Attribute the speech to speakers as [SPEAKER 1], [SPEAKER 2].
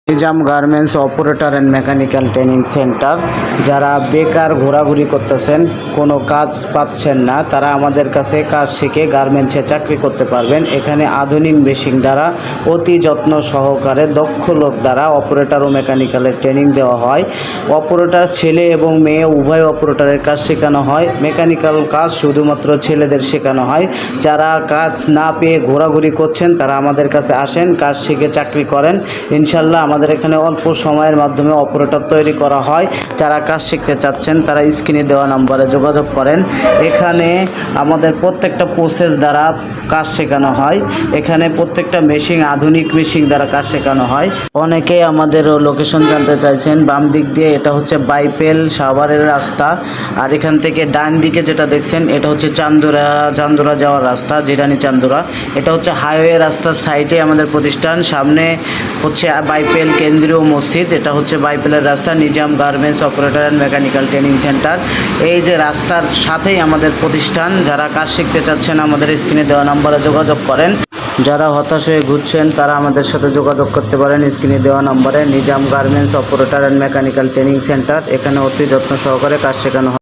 [SPEAKER 1] Nizam garments operator and mechanical training centre. যারা বেকার ঘোরাঘুরি করতেছেন, কোনো কাজ পাচ্ছেন না, তারা আমাদের কাছে কাজ শিখে গার্মেন্টসে চাকরি করতে পারবেন। এখানে আধুনিক মেশিন দ্বারা অতি যত্ন সহকারে দক্ষ লোক দ্বারা অপারেটর ও মেকানিক্যালের ট্রেনিং দেওয়া হয়। অপারেটর ছেলে এবং মেয়ে উভয় অপারেটরের কাজ শেখানো হয়। মেকানিক্যাল কাজ শুধুমাত্র ছেলেদের শেখানো হয়। যারা কাজ না পেয়ে ঘোরাঘুরি করছেন তারা আমাদের কাছে আসেন, কাজ শিখে চাকরি করেন। ইনশাল্লাহ আমাদের এখানে অল্প সময়ের মাধ্যমে অপারেটর তৈরি করা হয়। যারা কাজ শিখতে চাচ্ছেন তারা স্ক্রিনে দেওয়া নম্বরে যোগাযোগ করেন। এখানে আমাদের প্রত্যেকটা প্রসেস দ্বারা কাজ শেখানো হয়। এখানে প্রত্যেকটা মেশিন আধুনিক মেশিন দ্বারা কাজ শেখানো হয়। অনেকেই আমাদের লোকেশন জানতে চাইছেন। বাম দিক দিয়ে এটা হচ্ছে বাইপেল সাভারের রাস্তা, আর এখান থেকে ডান দিকে যেটা দেখছেন এটা হচ্ছে চান্দুরা যাওয়ার রাস্তা, জিরানি চান্দুরা। এটা হচ্ছে হাইওয়ে রাস্তার সাইডে আমাদের প্রতিষ্ঠান। সামনে হচ্ছে বাইপেল কেন্দ্রীয় মসজিদ। এটা হচ্ছে বাইপেলের রাস্তা, Nizam garments operator and mechanical training centre. এই যে রাস্তার সাথেই আমাদের প্রতিষ্ঠান। যারা কাজ শিখতে চাচ্ছেন আমাদের স্ক্রিনে দেওয়া নাম্বারে যোগাযোগ করেন। যারা হতাশ হয়ে ঘুরছেন তারা আমাদের সাথে যোগাযোগ করতে পারেন স্ক্রিনে দেওয়া নম্বরে। Nizam garments operator and mechanical training centre, এখানে অতি যত্ন সহকারে কাজ শেখানো হয়।